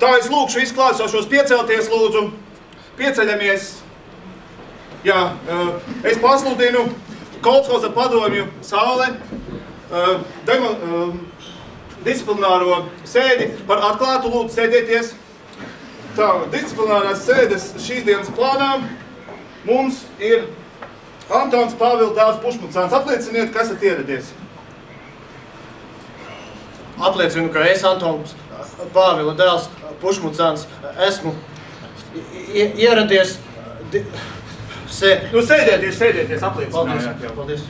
Tā es lūkšu izklāsošos piecelties, lūdzu. Pieceļamies. Jā, es pasludinu kolhoza padomju sāle disciplināro sēdi par atklātu, lūdzu sēdieties. Tā, disciplinārās sēdes šīs dienas plānā mums ir Antons Pāvila dēls Pušmucāns. Aplieciniet, ka esat ieradies. Apliecinu, ka es, Antons Pāvila dēls Pušmucāns, esmu ieradies Nu, sēdieties, apliecinājāt jau. Paldies.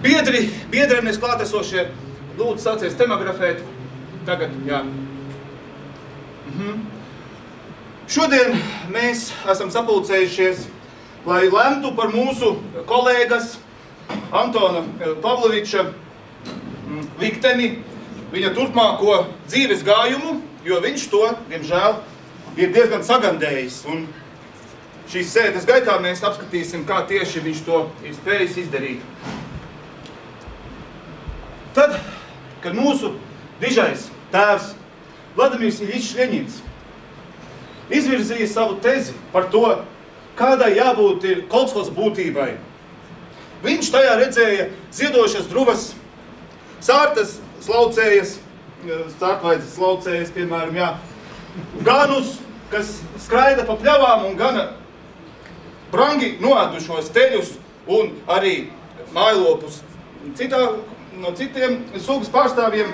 Biedrenes klātesošie, lūdzu sācies stenografēt. Tagad, jā. Šodien mēs esam sapulcējušies, lai lemtu par mūsu kolēgas Antona Pavloviča likteni, viņa turpmāko dzīves gājumu, jo viņš to, diemžēl, ir diezgan sagandējis. Un šīs sēdes gaitā mēs apskatīsim, kā tieši viņš to ir spējis izdarīt. Tad, kad mūsu dižais tēvs Vladimirs Iļičs Ļeņins izvirzīja savu tezi par to, kādai jābūt ir kolhoza būtībai, viņš tajā redzēja ziedošas druvas, sārtas slaucējas, sārtvaidzes slaucējas, piemēram, jā, ganus, kas skraida pa pļavām un gana brangi noēdušos teļus un arī mājlopus no citiem sugas pārstāvjiem.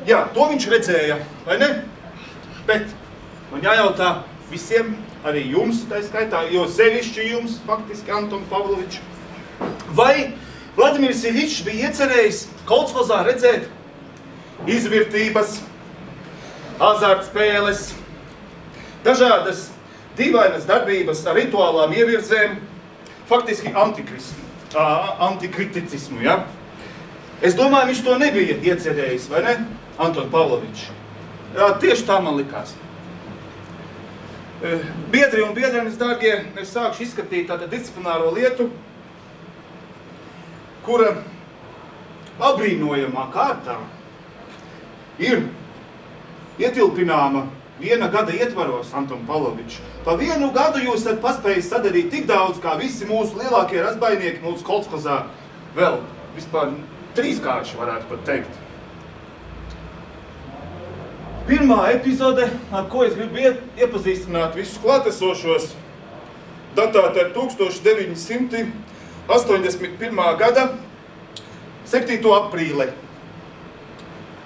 Jā, to viņš redzēja, vai ne? Bet man jājautā visiem, arī jums, tā skaitā, jo sevišķi jums, faktiski, Anton Pavlovič, vai Vladimirs Iļičs bija iecerējis kolhozā redzēt izvirtības, azartspēles, dažādas dīvainas darbības ar rituālām ievirzēm, faktiski antikriticismu, ja? Es domāju, viņš to nebija iecerējis, vai ne, Anton Pavlovičs? Jā, tieši tā man likās. Biedri un biedrenes, dārgie, es sākšu izskatīt tādu disciplināro lietu, kura abrīnojamā kārtā ir ietilpināma viena gada ietvaros, Anton Pavlovič. Pa vienu gadu jūs esat paspējis sadarīt tik daudz, kā visi mūsu lielākie razbainieki mūsu kolhozā vēl vispār trīskārši varētu pat teikt. Pirmā epizode, ar ko es gribu iepazīstināt visus klātesošos, datēta ar 1981. Gada 7. aprīli,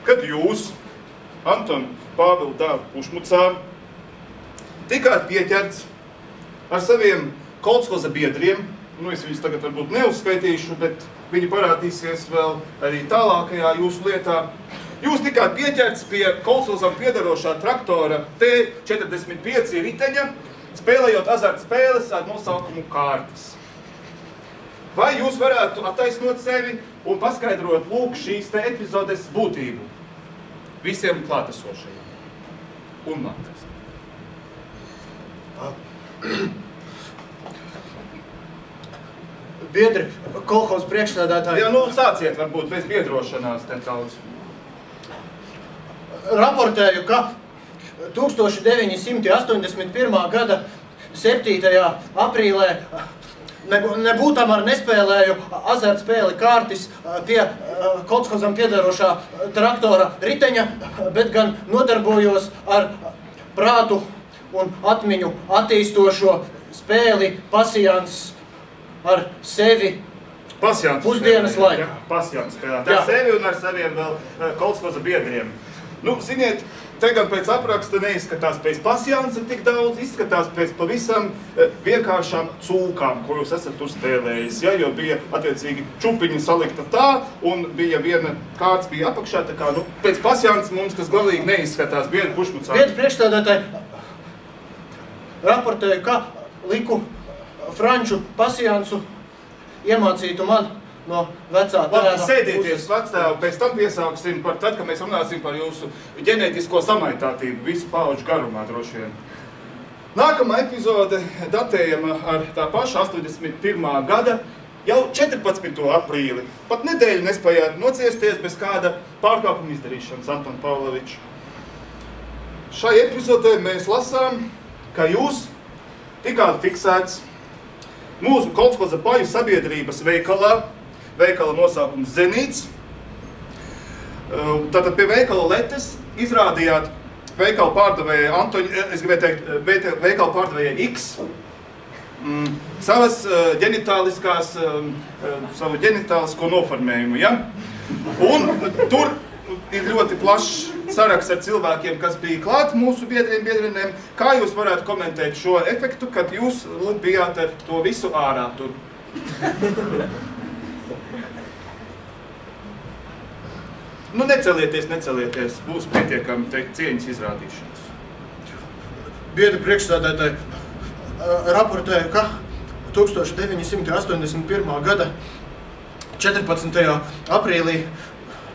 kad jūs, Anton Pāvila dēlu Pušmucānu, tikāt pieķerts ar saviem kolhoza biedriem. Nu, es viņus tagad varbūt neuzskaitīšu, bet viņi parādīsies vēl arī tālākajā jūsu lietā. Jūs tikāt pieķerts pie kolhozam piedarošā traktora T45 riteņa, spēlējot azartspēles ar nosaukumu kārtas. Vai jūs varētu attaisnot sevi un paskaidrot lūk šīs te epizodes būtību visiem klātesošajiem? Un man tas. Biedri, kolhoza priekšsēdētāji. Jā, nu sāciet varbūt bez biedrošanās te daudz. Raportēju, ka 1981. gada 7. aprīlē nebūtamar nespēlēju azartspēli kārtis pie kolhozam piedarošā traktora riteņa, bet gan nodarbojos ar prātu un atmiņu attīstošo spēli pasijans ar sevi pusdienas laikā. Pasijans spēlēt ar sevi un ar saviem vēl kolhoza biedriem. Nu, ziniet, te gan pēc apraksta neizskatās pēc pasjansa tik daudz, izskatās pēc pavisam vienkāršām cūkām, ko jūs esat tur spēlējis, ja, jo bija attiecīgi čupiņi salikta tā, un bija viena kārts bija apakšā, tā kā, nu, pēc pasjansa mums tas galīgi neizskatās, biedri Pušmucāni. Biedri priekšstādātāji raportēju, ka liku franču pasjansu iemācītu man no vecā tēva. Sēdieties vectēvu, pēc tam piesāksim par tad, kad mēs runāsim par jūsu ģenētisko samaitātību visu pauģu garumā droši vien. Nākamā epizode datējama ar tā paša 81. gada jau 14. aprīli, pat nedēļu nespējāt nociesties bez kāda pārkāpuma izdarīšanas, Anton Pavlovičs. Šai epizodē mēs lasām, ka jūs tikāt fiksēts mūsu Koltshoza paju sabiedrības veikala nosaukums Zenīts. Tātad pie veikala Letes izrādījāt veikala pārdevējai veikala pārdevējai X savas savu ģenitālisko noformējumu, ja? Un tur ir ļoti plašs saraksts ar cilvēkiem, kas bija klāt mūsu biedrinēm. Kā jūs varētu komentēt šo efektu, kad jūs bijāt ar to visu ārā tur? Nu, necelieties, būs pietiekami cieņas izrādīšanas. Biedri priekšsēdētāji raportēja, ka 1981. gada 14. aprīlī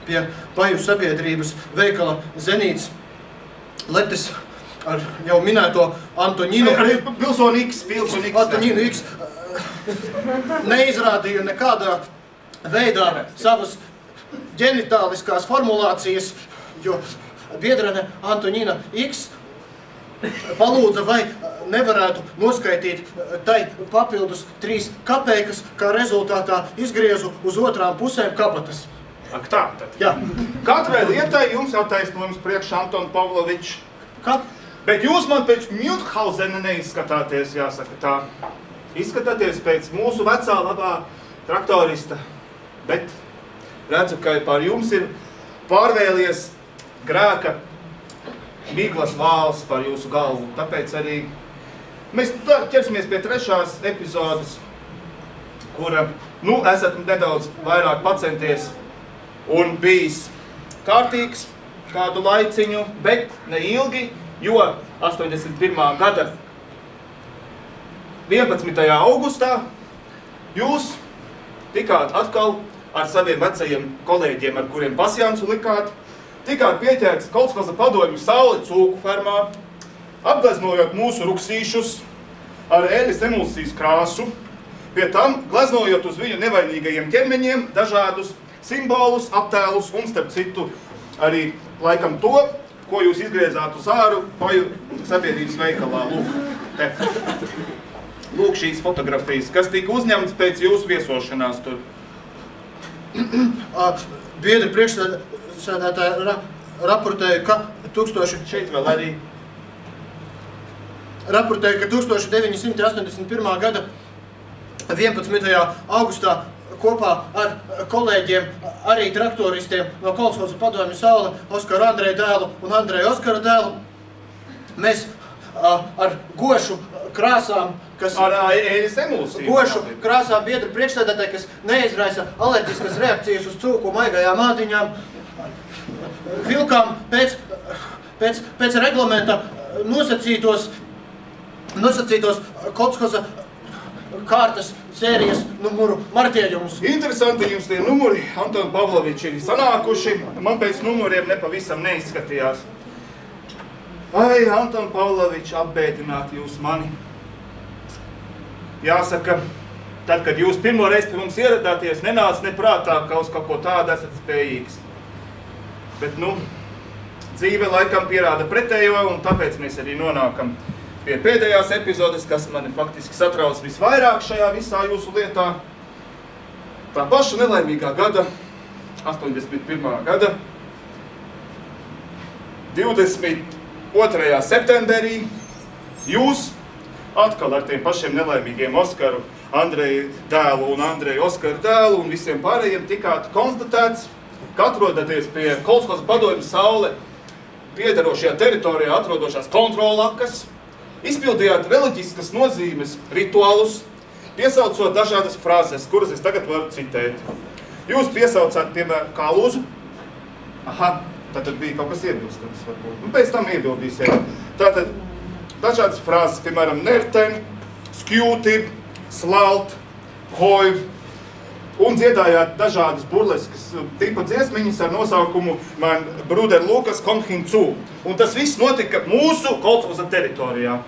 pie paju sabiedrības veikala Zenīts Letes ar jau minēto Antonīnu X neizrādīja nekādā veidā savas ģenitāliskās formulācijas, jo biedrene Antonīna X palūdza, vai nevarētu noskaitīt tai papildus 3 kapeikas, kā rezultātā izgriezu uz otrām pusēm kabatas. Ak tā, tad. Jā. Katrai lietai jums jau taisnojums priekš, Anton Pavlovičs. Kā? Bet jūs man pēc Mjūthauzena neizskatāties, jāsaka tā. Izskatāties pēc mūsu vecā labā traktorista. Bet redzu, ka pār jums ir pārvēlies grēka miglas vāls par jūsu galvu. Tāpēc arī mēs ķersimies pie 3. epizodes, kura, esat nedaudz vairāk pacenties un bijis kārtīgs kādu laiciņu, bet ne ilgi, jo 81. gada 11. augustā jūs tikāt atkal ar saviem vecajiem kolēģiem, ar kuriem pasjansu likāt, tikāt pieķērts Koltshoza padomju Saule cūku fermā, apgleznojot mūsu ruksīšus ar ēļas emulsijas krāsu, pie tam gleznojot uz viņu nevainīgajiem ķermeņiem dažādus simbolus, attēlus un, starp citu, arī laikam to, ko jūs izgriezāt uz āru paju sabiedrības veikalā. Lūk šīs fotografijas, kas tika uzņemts pēc jūsu viesošanās tur. Biedri priekšsēdētāji raportēja, ka Šeit vēl arī. Raportēja, ka 1981. gada 11. augustā kopā ar kolēģiem, arī traktoristiem no Koltshoza padomju Saule, Oskaru Andreju dēlu un Andreju Oskaru dēlu, mēs ar gošu krāsām, kas gošu krāsām biedru priekšsēdētāji, kas neizraisa alerģiskas reakcijas uz cūku maigajām ādiņām, vilkām pēc reglamenta nosacītos Koltshoza kārtas sērijas numuru marķējumus. Interesanti jums tie numuri, Anton Pavlovičs, ir sanākuši. Man pēc numuriem nepavisam neizskatījās. Ai, Anton Pavlovičs, apbēdināt jūs mani. Jāsaka, tad, kad jūs pirmo reizi pie mums ieradāties, nenāca neprātā, ka uz kaut ko tādu esat spējīgs. Bet, dzīve laikam pierāda pretējo, un tāpēc mēs arī nonākam pie pēdējās epizodes, kas mani faktiski satrauc visvairāk šajā visā jūsu lietā. Tā paša nelaimīgā gada, 81. gada, 22. septemberī, jūs atkal ar tiem pašiem nelaimīgiem Oskaru Andreju dēlu un Andreju Oskaru dēlu un visiem pārējiem tikāt konstatēts, ka atrodaties pie Koltshoza padomju Saule piederošajā teritorijā atrodošās kontrolakas, izpildījāt reliģiskas nozīmes rituālus, piesaucot dažādas frāzes, kuras es tagad varu citēt. Jūs piesaucāt, piemēram, kāluzu. Aha, tātad bija kaut kas iebilstams, varbūt. Pēc tam iebildīsiet. Tātad dažādas frāzes, piemēram, nerten, skjūti, slalt, hoiv, un dziedājāt dažādas burleskas tipa dziesmiņas ar nosaukumu Man Bruder Lukas kommt hinzu. Un tas viss notika mūsu Koltshoza teritorijā.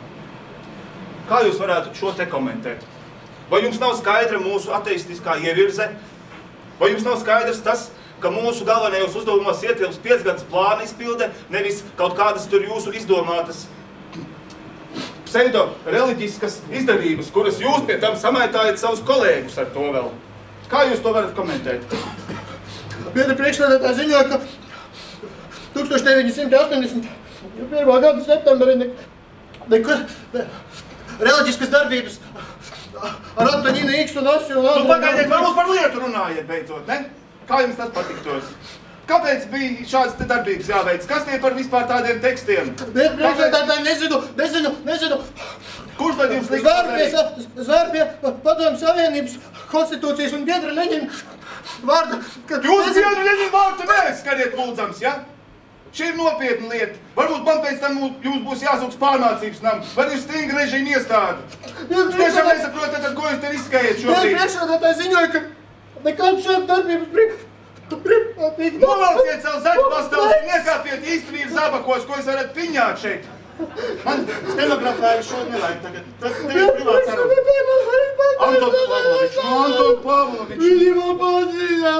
Kā jūs varētu šo te komentēt? Vai jums nav skaidra mūsu ateistiskā ievirze? Vai jums nav skaidrs tas, ka mūsu galvenajos uzdevumos ietilps 5 gadus plāna izpilde, nevis kaut kādas tur jūsu izdomātas pseido-reliģiskas izdevības, kuras jūs pie tam samaitājiet savus kolēģus ar to vēl? Kā jūs to varat komentēt? Biedri priekšsēdētāji ziņoja, ka 1981. gada septembrī reliģiskas darbības ar Antoņinu Iksu un Asju un Andriju... Pagaidiet, varbūt par lietu runājiet beidzot, ne? Kā jums tas patiktos? Kāpēc bija šādas te darbības jāveic? Kas tie par vispār tādiem tekstiem? Biedri priekšsēdētāji nezinu. Kurš tad jums liks? Zvēr pie Padomju Savienības konstitūcijas un biedra Leņina vārda. Jūs biedra Leņina vārdu neaizskariet lūdzams, ja? Šī ir nopietna lieta. Varbūt man pēc tam jums būs jāsūks pārmācības namu, vai jūs stingri režīmu iestādi. Jūs tiešām nesaprotat, ar ko jūs te riskējat šobrīd. Biedri priekšsēdētāji ziņoja, ka nekādu šādu darbības brīvprātīgi... Novalciet savu zaļu pastāvus un iekāpiet īstenības zabakos, ko jūs varat piņāt šeit. Man stenografēju šodien nevajag tagad. Tad tev ir privāts saruna. Anton Pavlovič. Viņi man pasīja,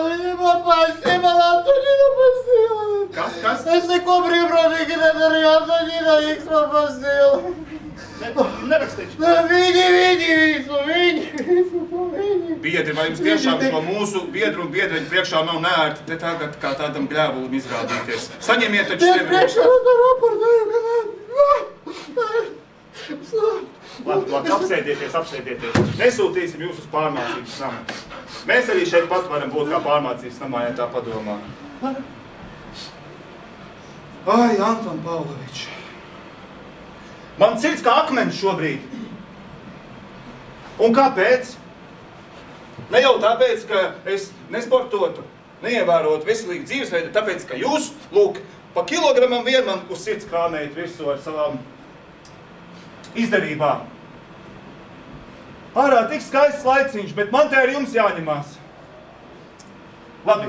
Antonina pasīja. Kas? Es neko brīvprātīgi nedarīju, Antonina Iks man pasīja. Nerakstīšu. Viņi. Biedri, vai jums tiešām šo mūsu biedru un biedreņu priekšā nav neērti te tagad kā tādam bļēvulim izrādīties? Saņemiet taču sevi. Priekšā tā raportēju, ka Labi, apsēdieties. Nesūtīsim jūs uz pārmācības namu. Mēs arī šeit pat varam būt kā pārmācības namā, ja tā padomā. Ai, Anton Pavlovič. Man sirds kā akmenis šobrīd. Un kāpēc? Ne jau tāpēc, ka es nesportotu, neievērotu veselīgu dzīvesveidu, tāpēc, ka jūs, lūk, pa kilogramam vien man uz sirds krāmējat visu ar savām izdevībām. Ārā tik skaists laiciņš, bet man te ar jums jāņemās. Labi.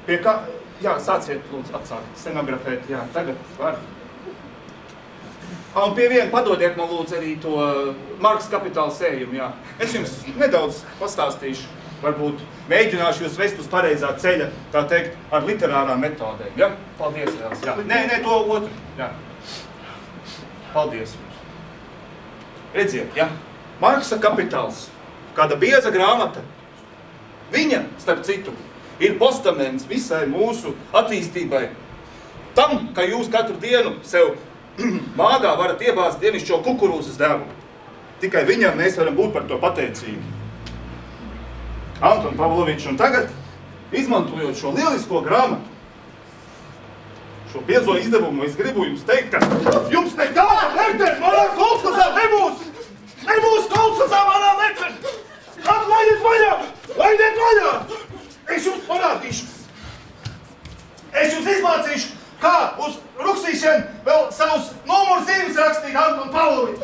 Pie kā... Jā, sāciet, lūdzu, atsākt, stenografēt, jā, tagad var. Un pie viena padodiet man lūdzu arī to Marks Kapitāla sējumu, jā. Es jums nedaudz pastāstīšu, varbūt mēģināšu jūs vest uz pareizā ceļa, tā teikt, ar literārām metodēm, jā? Paldies, Vēls, jā. Nē, to otru, jā. Paldies jums. Redziet, jā, Marksa Kapitāls, kāda bieza grāmata, viņa, starp citu, ir postaments visai mūsu attīstībai. Tam, ka jūs katru dienu sev māgā varat iebāzt dienišķo kukurūzas devu. Tikai viņam mēs varam būt par to pateicīgi. Anton Pavlovič, un tagad, izmantojot šo lielisko grāmatu, šo biezo izdevumu, es gribu jums teikt, ka jums nekāda vērtēt manā kolskosā nebūs! Nebūs kolskosā manā vērtēt! Atlaidiet vaļā! Laidiet vaļā! Es jums parādīšu! Es jums izmācīšu, kā uz ruksīšiem vēl savus numurus zīmes rakstīt, Anton Pavlovič!